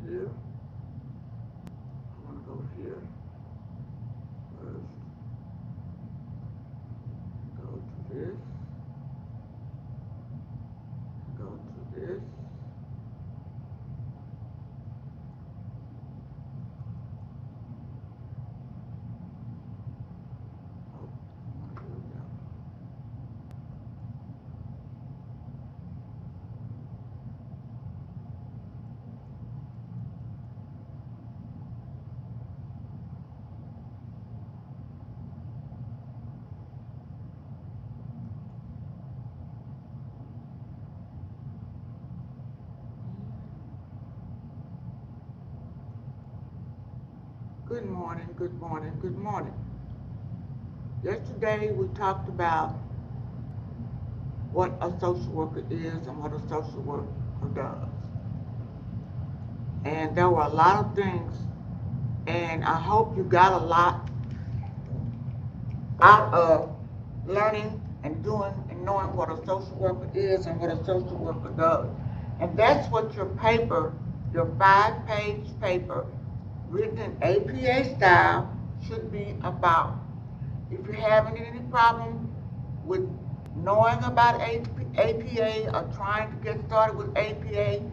here. I'm going to go here first. Go to this. Go to this. Good morning, good morning, good morning. Yesterday we talked about what a social worker is and what a social worker does. And there were a lot of things, and I hope you got a lot out of learning and doing and knowing what a social worker is and what a social worker does. And that's what your paper, your 5-page paper, written in APA style, should be about. If you're having any problem with knowing about APA or trying to get started with APA,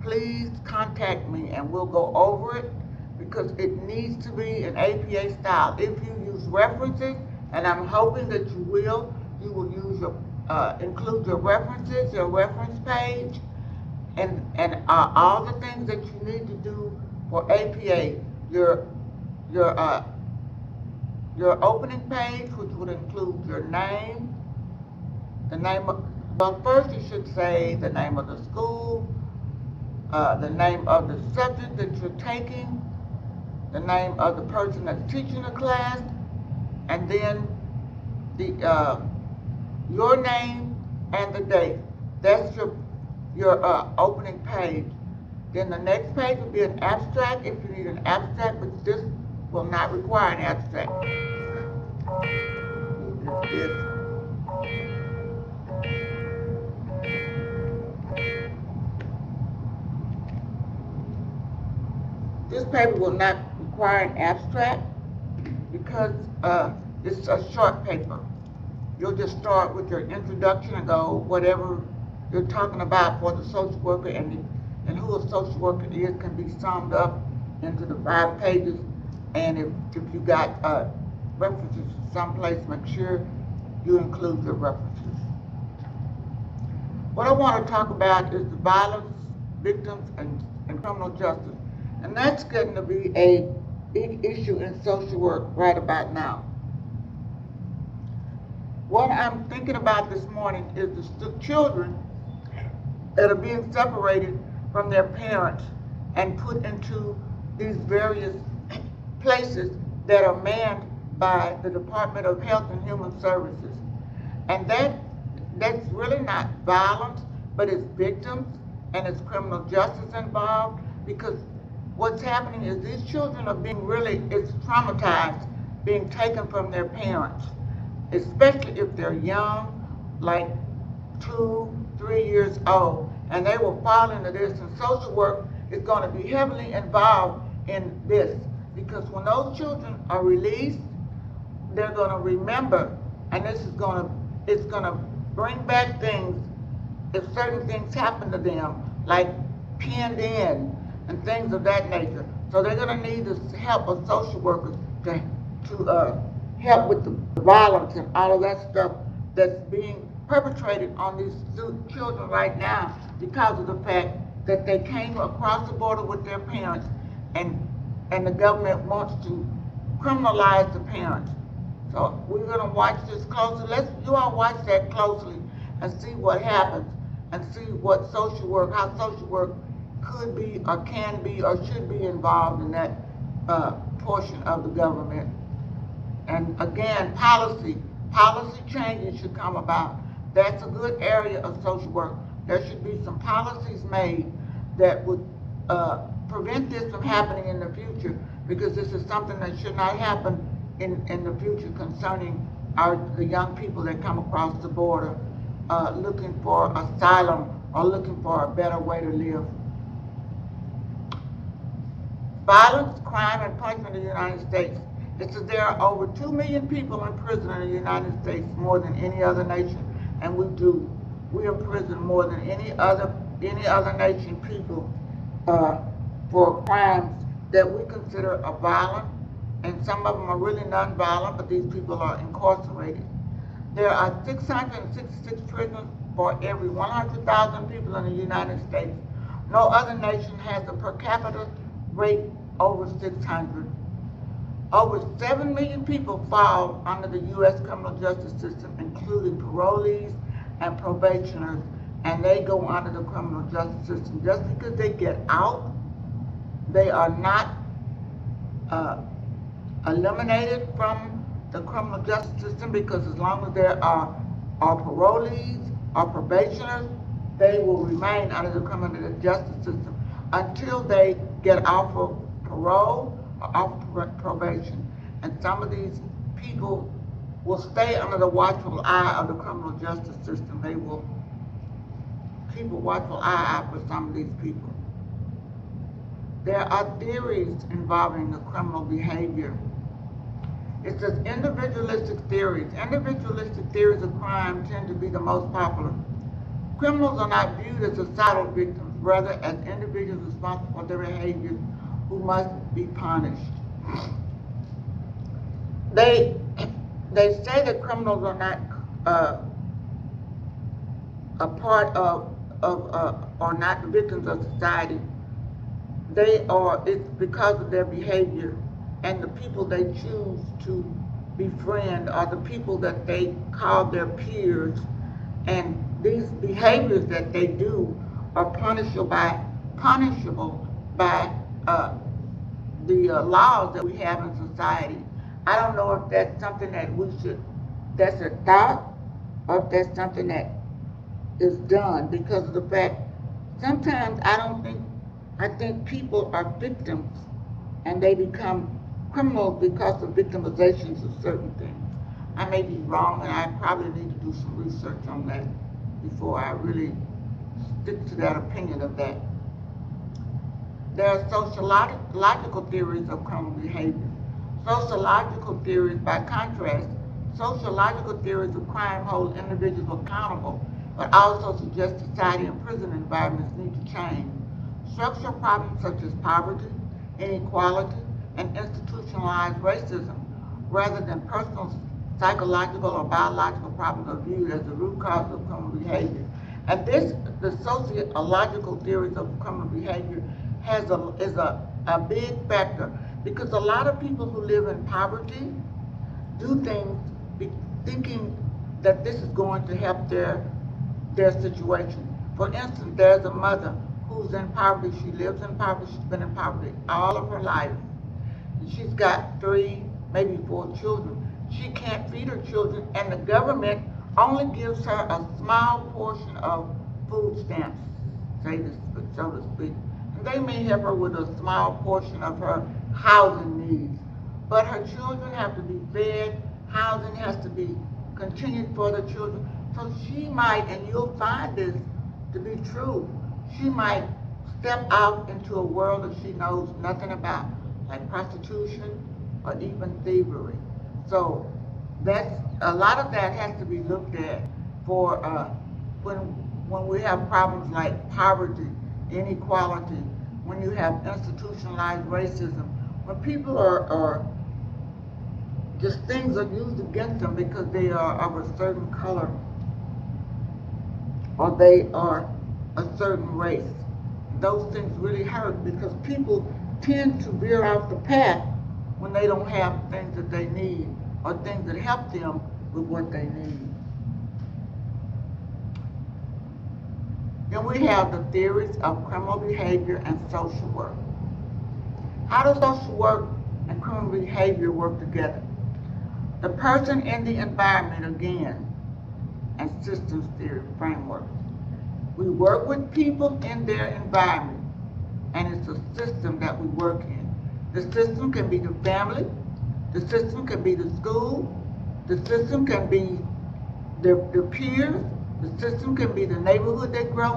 please contact me and we'll go over it, because it needs to be in APA style. If you use references, and I'm hoping that you will use your include your references, your reference page, and all the things that you need to do for APA. Your opening page, which would include your name, well, first you should say the name of the school, the name of the subject that you're taking, the name of the person that's teaching the class, and then your name and the date. That's your opening page. Then the next page will be an abstract if you need an abstract, but this will not require an abstract. This paper will not require an abstract because it's a short paper. You'll just start with your introduction and go whatever you're talking about for the social worker, and who a social worker is can be summed up into the 5 pages. And if you got references someplace, make sure you include your references. What I want to talk about is the violence, victims, and criminal justice. And that's getting to be a big issue in social work right about now. What I'm thinking about this morning is the children that are being separated from their parents and put into these various places that are manned by the Department of Health and Human Services. And that's really not violence, but it's victims and it's criminal justice involved, because what's happening is these children are being it's traumatized, being taken from their parents, especially if they're young, like 2, 3 years old, and they will fall into this. And social work is going to be heavily involved in this, because when those children are released, they're going to remember, and it's going to bring back things if certain things happen to them, like pinned in and things of that nature. So they're going to need the help of social workers to help with the violence and all of that stuff that's being perpetrated on these children right now, because of the fact that they came across the border with their parents, and the government wants to criminalize the parents. So we're going to watch this closely. You all watch that closely and see what happens, and see what how social work could be or can be or should be involved in that portion of the government. And again, policy changes should come about. That's a good area of social work. There should be some policies made that would prevent this from happening in the future, because this is something that should not happen in the future concerning the young people that come across the border looking for asylum or looking for a better way to live. Violence, crime, and punishment in the United States. It says there are over 2 million people in prison in the United States, more than any other nation, and we imprison more than any other nation people for crimes that we consider are violent, and some of them are really non-violent, but these people are incarcerated. There are 666 prisons for every 100,000 people in the United States. No other nation has a per capita rate over 600. Over 7 million people fall under the U.S. criminal justice system, including parolees and probationers, and they go under the criminal justice system. Just because they get out, they are not eliminated from the criminal justice system, because as long as there are parolees or probationers, they will remain under the criminal justice system until they get off of parole or off probation. And some of these people will stay under the watchful eye of the criminal justice system. They will keep a watchful eye out for some of these people. There are theories involving the criminal behavior. It says individualistic theories. Individualistic theories of crime tend to be the most popular. Criminals are not viewed as societal victims, rather as individuals responsible for their behaviors who must be punished. They say that criminals are not a part of or not the victims of society. They are, it's because of their behavior and the people they choose to befriend, or the people that they call their peers, and these behaviors that they do are punishable by the laws that we have in society. I don't know if that's something that that's a thought, or if that's something that is done, because of the fact, sometimes I think people are victims and they become criminals because of victimizations of certain things. I may be wrong, and I probably need to do some research on that before I really stick to that opinion of that. There are sociological theories of criminal behavior. Sociological theories, by contrast, sociological theories of crime hold individuals accountable, but also suggest society and prison environments need to change. Structural problems such as poverty, inequality, and institutionalized racism, rather than personal, psychological, or biological problems, are viewed as the root cause of criminal behavior. And the sociological theories of criminal behavior is a big factor, because a lot of people who live in poverty do things thinking that this is going to help their situation. For instance, there's a mother who's in poverty. She lives in poverty. She's been in poverty all of her life. She's got 3, maybe 4 children. She can't feed her children, and the government only gives her a small portion of food stamps, so to speak. And they may help her with a small portion of her housing needs, but her children have to be fed. Housing has to be continued for the children. So she might, and you'll find this to be true, she might step out into a world that she knows nothing about, like prostitution or even thievery. So a lot of that has to be looked at for when we have problems like poverty, inequality, when you have institutionalized racism, when people are just things are used against them because they are of a certain color or they are a certain race. Those things really hurt, because people tend to veer off the path when they don't have things that they need or things that help them with what they need. Then we have the theories of criminal behavior and social work. How does social work and criminal behavior work together? The person in the environment, again, and systems theory framework. We work with people in their environment, and it's a system that we work in. The system can be the family, the system can be the school, the system can be their peers, the system can be the neighborhood they grow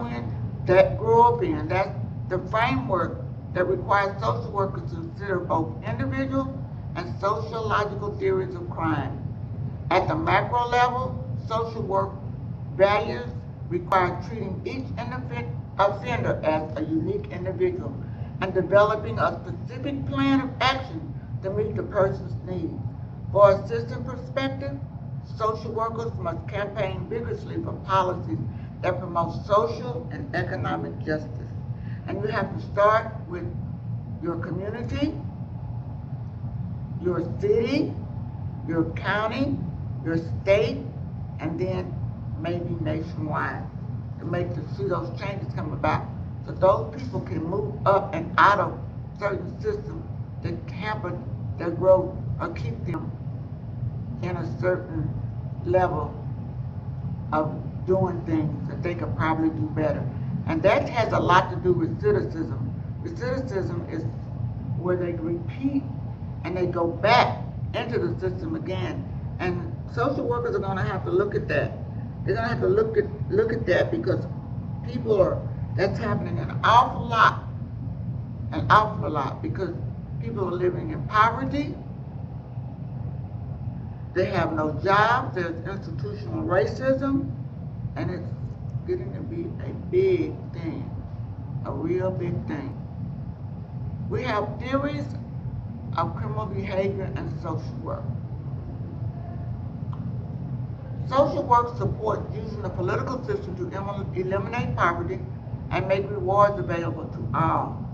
up in. That's the framework that requires social workers to consider both individual and sociological theories of crime. At the macro level, social work values require treating each offender as a unique individual and developing a specific plan of action to meet the person's needs. For a system perspective, social workers must campaign vigorously for policies that promote social and economic justice. And you have to start with your community, your city, your county, your state, and then maybe nationwide to see those changes come about. So those people can move up and out of certain systems that hamper their growth or keep them in a certain level of doing things that they could probably do better. And that has a lot to do with recidivism. Recidivism is where they repeat and they go back into the system again. And social workers are going to have to look at that. They're going to have to look at that because that's happening an awful lot, because people are living in poverty. They have no jobs. There's institutional racism, and it's getting to be a big thing, a real big thing. We have theories of criminal behavior and social work. Social work supports using the political system to eliminate poverty and make rewards available to all.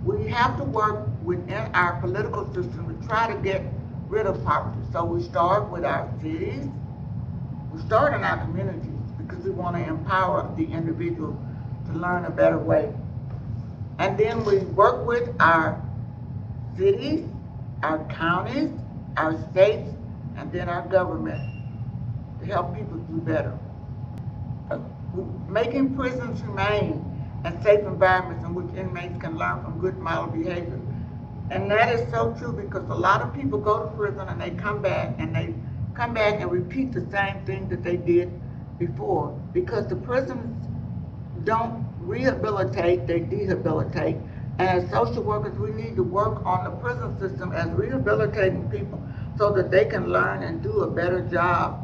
We have to work within our political system to try to get rid of poverty. So we start with our cities, we start in our communities because we want to empower the individual to learn a better way. And then we work with our cities, our counties, our states, and then our government to help people do better. Making prisons humane and safe environments in which inmates can learn from good model behavior. And that is so true because a lot of people go to prison and they come back and repeat the same thing that they did before because the prisons don't rehabilitate, they dehabilitate. And as social workers, we need to work on the prison system as rehabilitating people so that they can learn and do a better job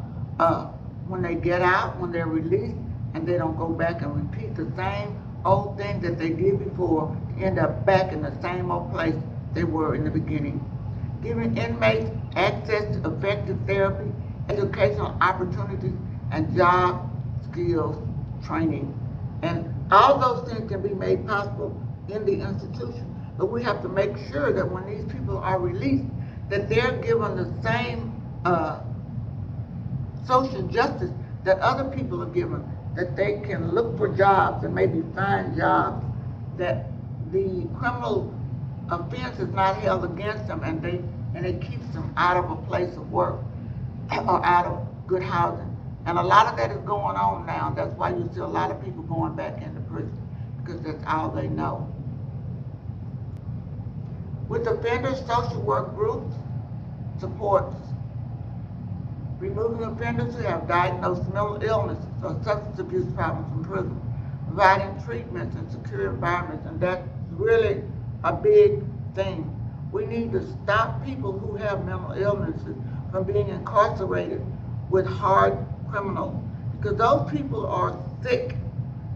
when they get out, when they're released, and they don't go back and repeat the same old thing that they did before to end up back in the same old place they were in the beginning. Giving inmates access to effective therapy, educational opportunities, and job skills training. And all those things can be made possible in the institution. But we have to make sure that when these people are released, that they're given the same social justice that other people are given, that they can look for jobs and maybe find jobs, that the criminal offense is not held against them and it keeps them out of a place of work or out of good housing. And a lot of that is going on now. That's why you see a lot of people going back into prison, because that's all they know. With offenders, social work groups supports removing offenders who have diagnosed mental illnesses or substance abuse problems from prison, providing treatments and secure environments, and that's really a big thing. We need to stop people who have mental illnesses from being incarcerated with hard criminals, because those people are sick,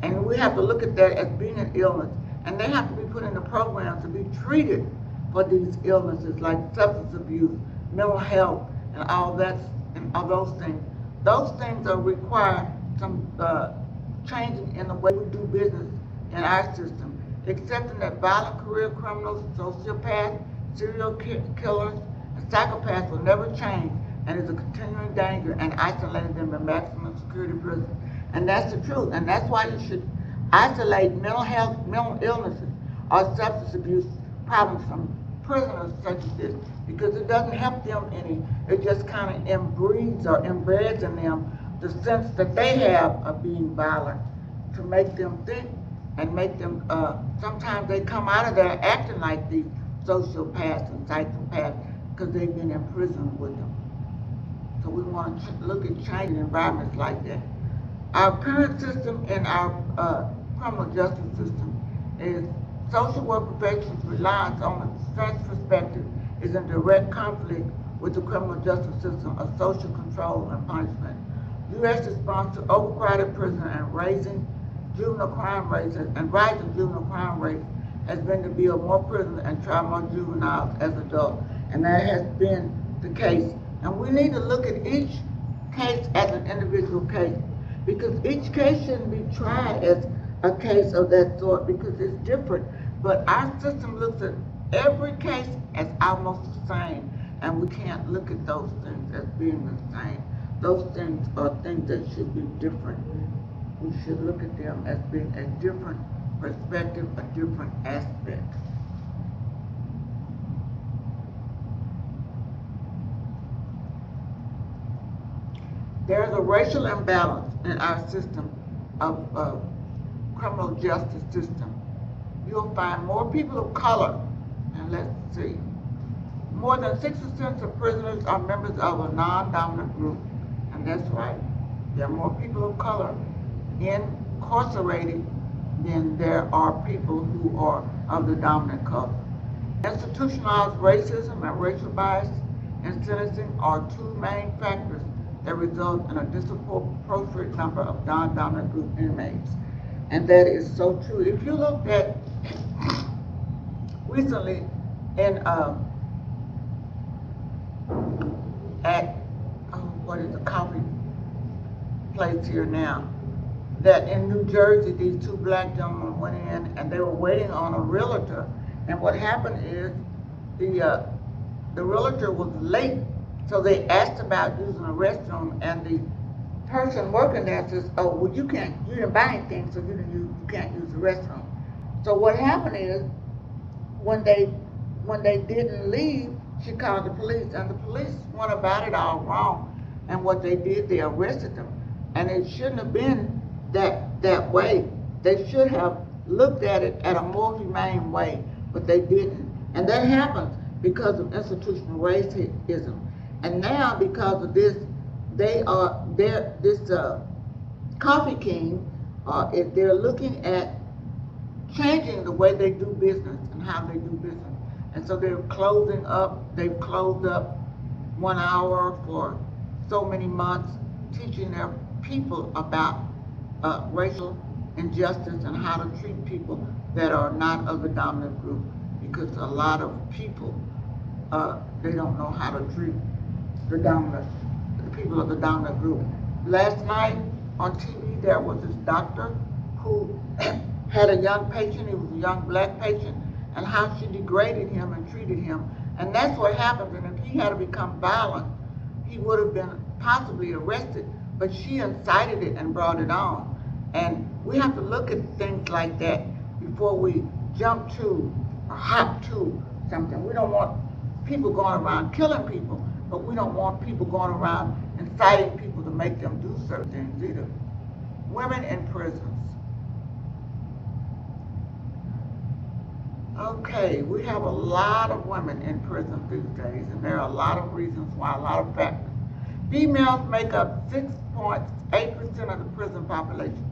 and we have to look at that as being an illness, and they have to be put in a program to be treated for these illnesses like substance abuse, mental health, and all that, and all those things. Those things require some changing in the way we do business in our system, accepting that violent career criminals, sociopaths, serial killers, and psychopaths will never change and is a continuing danger, and isolating them in maximum security prisons. And that's the truth, and that's why you should isolate mental health, mental illnesses, or substance abuse problems from prisoners such as this, because it doesn't help them any. It just kind of embeds in them the sense that they have of being violent, to make them think and make them, sometimes they come out of there acting like these sociopaths and psychopaths because they've been in prison with them. So we want to look at changing environments like that. Our current system in our criminal justice system is social work profession's reliance on the strength perspective is in direct conflict with the criminal justice system of social control and punishment. U.S. response to overcrowded prisons and rising juvenile crime rates has been to build more prisons and try more juveniles as adults, and that has been the case. And we need to look at each case as an individual case, because each case shouldn't be tried as a case of that sort because it's different. But our system looks at every case as almost the same, and we can't look at those things as being the same. Those things are things that should be different. We should look at them as being a different perspective, a different aspect. There is a racial imbalance in our system of criminal justice system. You'll find more people of color, and let's see, more than 60% of prisoners are members of a non-dominant group, and that's right. There are more people of color incarcerated than there are people who are of the dominant color. Institutionalized racism and racial bias in sentencing are two main factors that result in a disproportionate number of non-dominant group inmates. And that is so true. If you look at recently in what is the coffee place here now, that in New Jersey these two black gentlemen went in and they were waiting on a realtor, and what happened is the realtor was late, so they asked about using a restroom, and the person working there says, oh, well, you didn't buy anything, so you can't use the restroom. So what happened is when they didn't leave, she called the police, and the police went about it all wrong. And what they did, they arrested them, and it shouldn't have been that way. They should have looked at it at a more humane way, but they didn't. And that happens because of institutional racism. And now, because of this, this Coffee King, they're looking at changing the way they do business and how they do business. And so they're closing up, they've closed up 1 hour for so many months, teaching their people about racial injustice and how to treat people that are not of the dominant group, because a lot of people, they don't know how to treat the people of the dominant group. Last night on TV, there was this doctor who had a young patient. He was a young black patient, and how she degraded him and treated him. And that's what happens. And if he had become violent, he would have been possibly arrested. But she incited it and brought it on. And we have to look at things like that before we jump to or hop to something. We don't want people going around killing people, but we don't want people going around inciting people to make them do certain things either. Women in prisons. Okay, we have a lot of women in prison these days, and there are a lot of reasons why, a lot of factors. Females make up 6.8% of the prison population.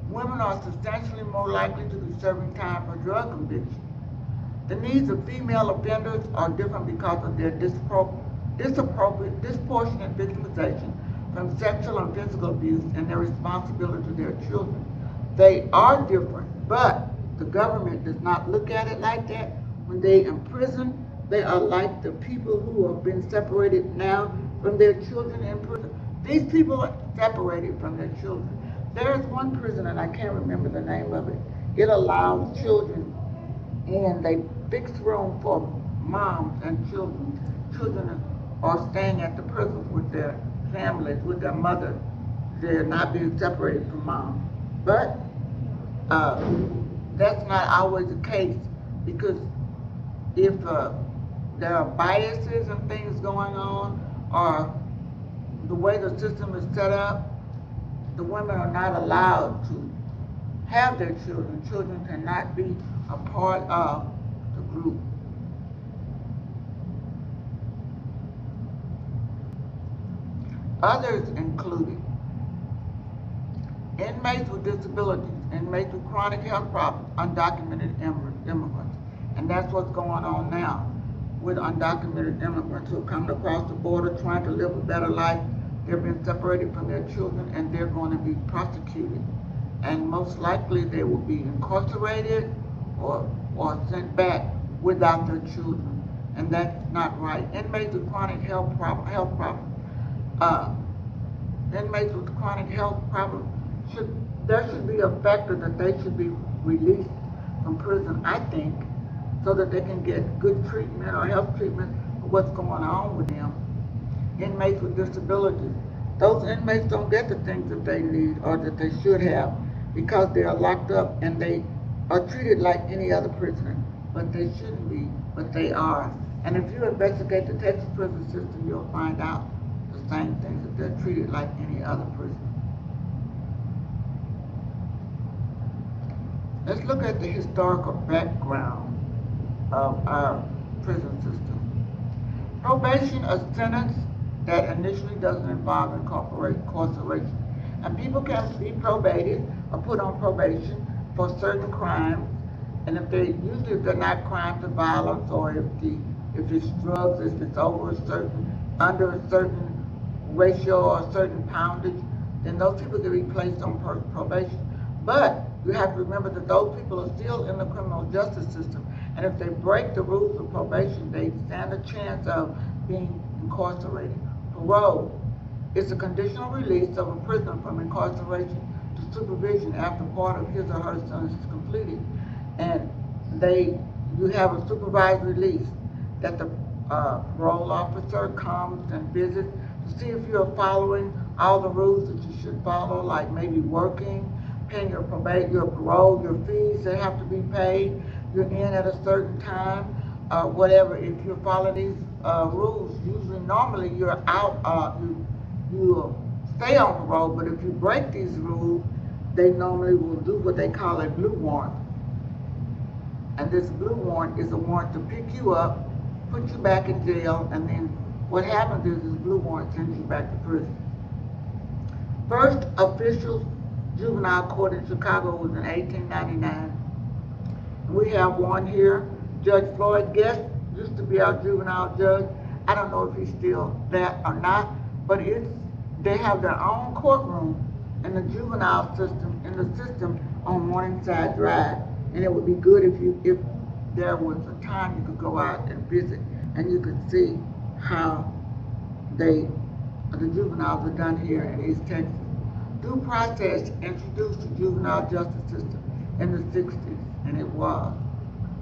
Women are substantially more likely to be serving time for drug conviction. The needs of female offenders are different because of their disproportionate victimization from sexual and physical abuse and their responsibility to their children. They are different, but the government does not look at it like that. When they imprison, they are like the people who have been separated now from their children in prison. These people are separated from their children. There is one prison, and I can't remember the name of it. It allows children in. They fix room for moms and children. Children are staying at the prisons with their families, with their mothers. They're not being separated from mom. But that's not always the case, because if there are biases and things going on, or the way the system is set up, the women are not allowed to have their children. Children cannot be a part of the group. Others included Inmates with disabilities, inmates with chronic health problems, undocumented immigrants. And that's what's going on now with undocumented immigrants who are coming across the border trying to live a better life. They've been separated from their children and they're going to be prosecuted. And most likely they will be incarcerated or sent back without their children. And that's not right. Inmates with chronic health problems, inmates with chronic health problems, there should be a factor that they should be released from prison, I think, so that they can get good treatment or health treatment for what's going on with them. Inmates with disabilities, those inmates don't get the things that they need or that they should have because they are locked up and they are treated like any other prisoner, but they shouldn't be, but they are. And if you investigate the Texas prison system, you'll find out the same things, that they're treated like any other prisoner. Let's look at the historical background of our prison system. Probation, a sentence that initially doesn't involve incarceration. And people can be probated or put on probation for certain crimes. And usually if they're not crimes of violence, or if it's drugs, if it's under a certain ratio or a certain poundage, then those people can be placed on probation. But you have to remember that those people are still in the criminal justice system, and if they break the rules of probation, they stand a chance of being incarcerated. Parole is a conditional release of a prisoner from incarceration to supervision after part of his or her sentence is completed. And you have a supervised release that the parole officer comes and visits to see if you're following all the rules that you should follow, like maybe working, paying your parole, your fees that have to be paid, you're in at a certain time, whatever. If you follow these rules, usually normally you're out, you stay on parole, but if you break these rules, they normally will do what they call a blue warrant. And this blue warrant is a warrant to pick you up, put you back in jail, and then what happens is this blue warrant sends you back to prison. First official juvenile court in Chicago was in 1899. We have one here. Judge Floyd Guest used to be our juvenile judge. I don't know if he's still that or not, but they have their own courtroom in the juvenile system on Morningside Drive. And it would be good if there was a time you could go out and visit and you could see how the juveniles are done here in East Texas. Due process introduced the juvenile justice system in the 60s, and it was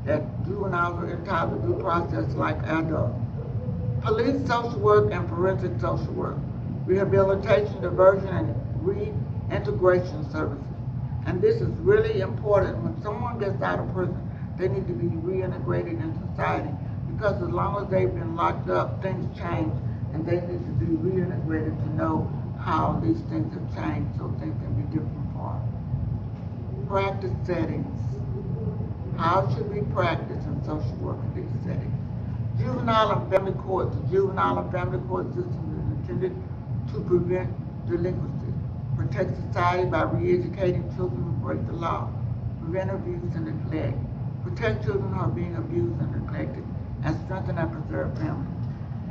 that juveniles were entitled to due process like adults. Police social work and forensic social work, rehabilitation, diversion, and reintegration services. And this is really important. When someone gets out of prison, they need to be reintegrated in society, because as long as they've been locked up, things change, and they need to be reintegrated to know how these things have changed so things can be different for them. Practice settings. How should we practice in social work in these settings? Juvenile and family courts. The juvenile and family court system is intended to prevent delinquency, protect society by re-educating children who break the law, prevent abuse and neglect, protect children who are being abused and neglected, and strengthen and preserve families.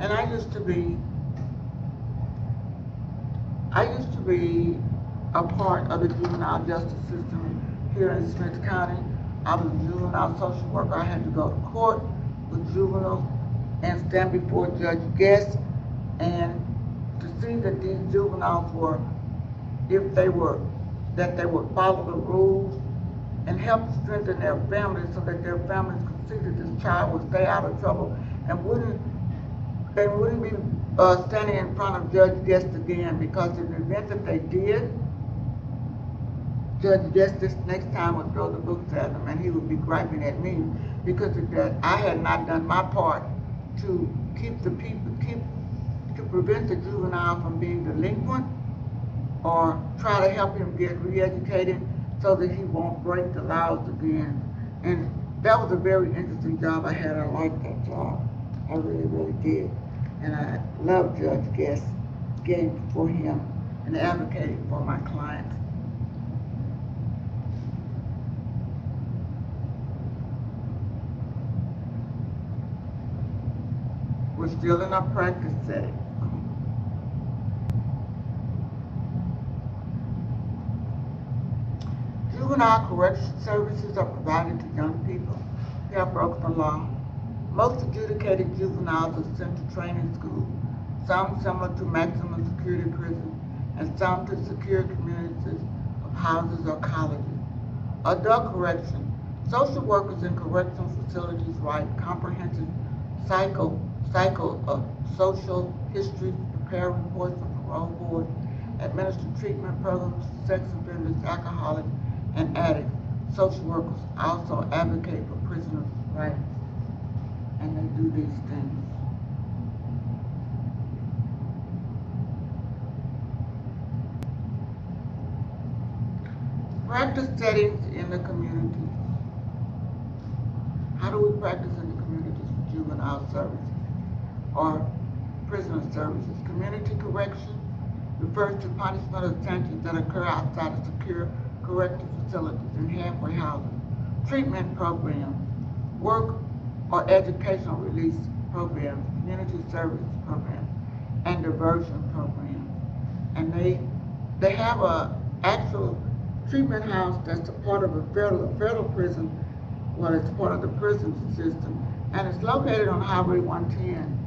And I used to be a part of the juvenile justice system here in Smith County. I was a juvenile social worker. I had to go to court with juveniles and stand before Judge Guest and to see that these juveniles that they would follow the rules and help strengthen their families so that their families could see that this child would stay out of trouble and wouldn't be standing in front of Judge Guest again, because in the event that they did, Judge Guest this next time would throw the books at them and he would be griping at me because of that I had not done my part to prevent the juvenile from being delinquent or try to help him get re-educated so that he won't break the laws again. And that was a very interesting job I had. I liked that job. I really, really did. And I loved Judge Guest, getting before him and advocating for my clients. We're still in our practice setting. Juvenile correction services are provided to young people who have broken the law. Most adjudicated juveniles are sent to training school, some similar to maximum security prisons, and some to secure communities of houses or colleges. Adult correction. Social workers in correctional facilities write comprehensive cycle of social history, prepare reports for parole board, administer treatment programs for sex offenders, alcoholics, and addicts. Social workers also advocate for prisoners' rights, and they do these things. Practice settings in the community. How do we practice in the communities for juvenile services or prisoner services? Community correction refers to punishment or sanctions that occur outside of secure corrective facilities and halfway houses. Treatment programs, work or educational release programs, community service programs, and diversion programs. And they have a actual treatment house that's a part of a federal prison. Well, it's part of the prison system, and it's located on Highway 110.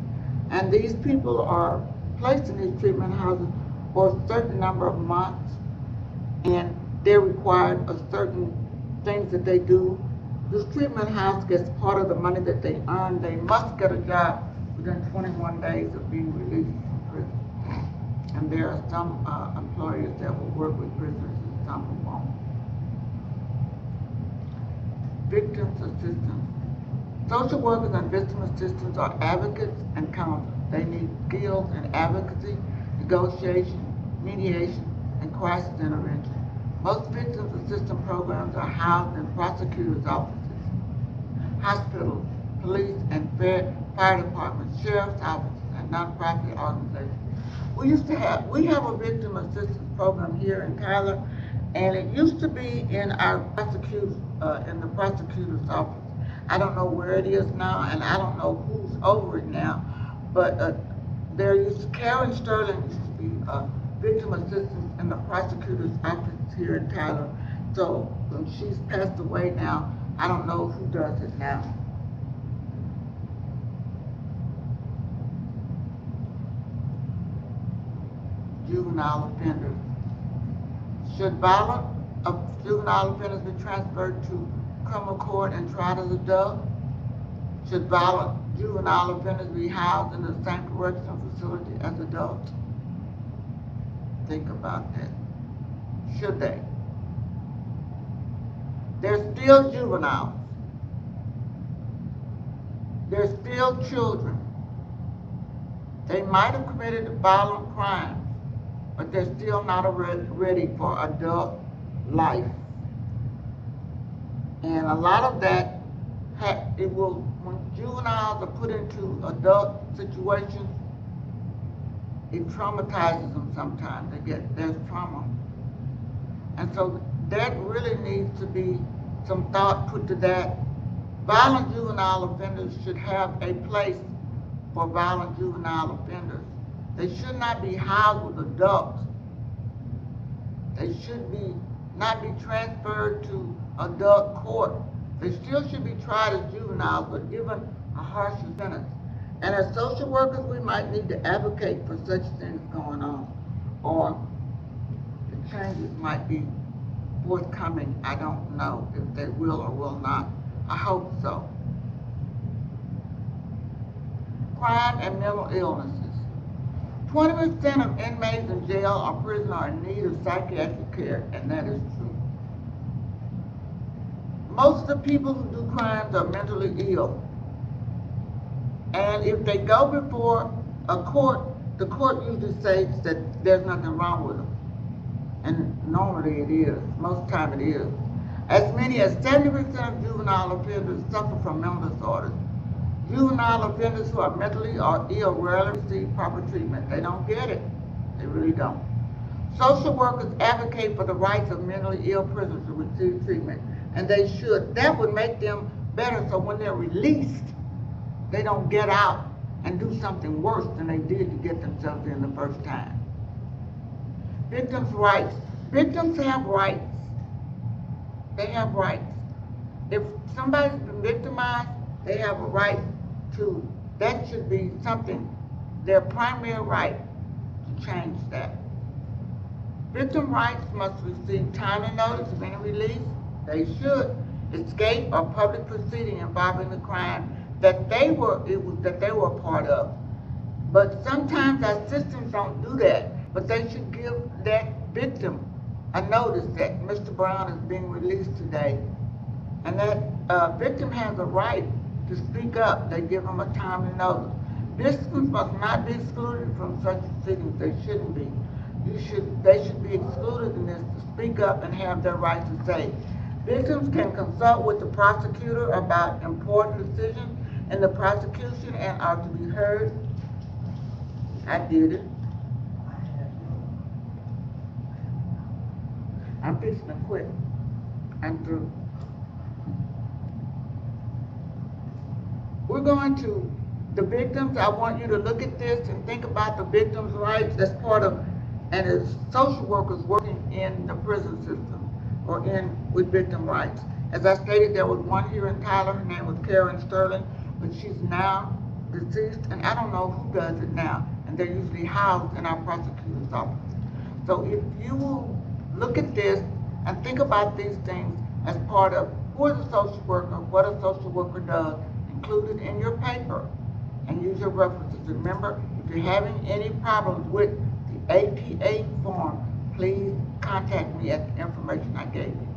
And these people are placed in these treatment houses for a certain number of months, and they're required of certain things that they do. This treatment house gets part of the money that they earn. They must get a job within 21 days of being released from prison. And there are some employers that will work with prisoners and some who won't. Victims assistance. Social workers and victim assistants are advocates and counselors. They need skills in advocacy, negotiation, mediation, and crisis intervention. Most victims assistance programs are housed in prosecutors' offices, hospitals, police and fire departments, sheriff's offices, and nonprofit organizations. We have a victim assistance program here in Tyler, and it used to be in our in the prosecutor's office. I don't know where it is now, and I don't know who's over it now, but Karen Sterling used to be victim assistant in the prosecutor's office here in Tyler. So she's passed away now. I don't know who does it now. Juvenile offenders. Should violent juvenile offenders be transferred to criminal court and tried as adults? Should violent juvenile offenders be housed in the same correctional facility as adults? Think about that. Should they? They're still juveniles. They're still children. They might have committed violent crimes, but they're still not ready for adult life. And a lot of that, when juveniles are put into adult situations, it traumatizes them sometimes. There's trauma. And so that really needs to be some thought put to that. Violent juvenile offenders should have a place for violent juvenile offenders. They should not be housed with adults. They should not be transferred to adult court. They still should be tried as juveniles, but given a harsher sentence. And as social workers, we might need to advocate for such things going on, or the changes might be forthcoming. I don't know if they will or will not. I hope so. Crime and mental illnesses. 20% of inmates in jail or prison are in need of psychiatric care, and that is true. Most of the people who do crimes are mentally ill. And if they go before a court, the court usually says that there's nothing wrong with them. And normally it is. Most time it is. As many as 70% of juvenile offenders suffer from mental disorders. Juvenile offenders who are mentally or ill rarely receive proper treatment. They don't get it. They really don't. Social workers advocate for the rights of mentally ill prisoners to receive treatment, and they should. That would make them better, so when they're released, they don't get out and do something worse than they did to get themselves in the first time. Victims' rights. Victims have rights. They have rights. If somebody's been victimized, they have a right to, that should be something, their primary right to change that. Victim rights must receive timely notice of any release. They should escape or public proceeding involving the crime that they were a part of. But sometimes our systems don't do that. But they should give that victim a notice that Mr. Brown is being released today, and that victim has a right to speak up. They give them a timely notice. Victims must not be excluded from such proceedings. They shouldn't be. They should be excluded in this to speak up and have their right to say. Victims can consult with the prosecutor about important decisions in the prosecution and are to be heard. I did it. I'm fixing to quit. I'm through. We're going to the victims. I want you to look at this and think about the victims' rights as part of, and as social workers working in the prison system or with victim rights. As I stated, there was one here in Tyler. Her name was Karen Sterling, but she's now deceased, and I don't know who does it now. And they're usually housed in our prosecutor's office. So if you will look at this and think about these things as part of who is a social worker, what a social worker does, included in your paper, and use your references. Remember, if you're having any problems with the APA form, please contact me at the information I gave you.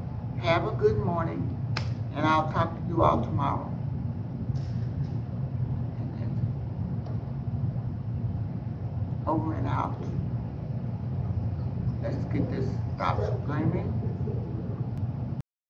Have a good morning, and I'll talk to you all tomorrow. Over and out. Let's get this stop screaming.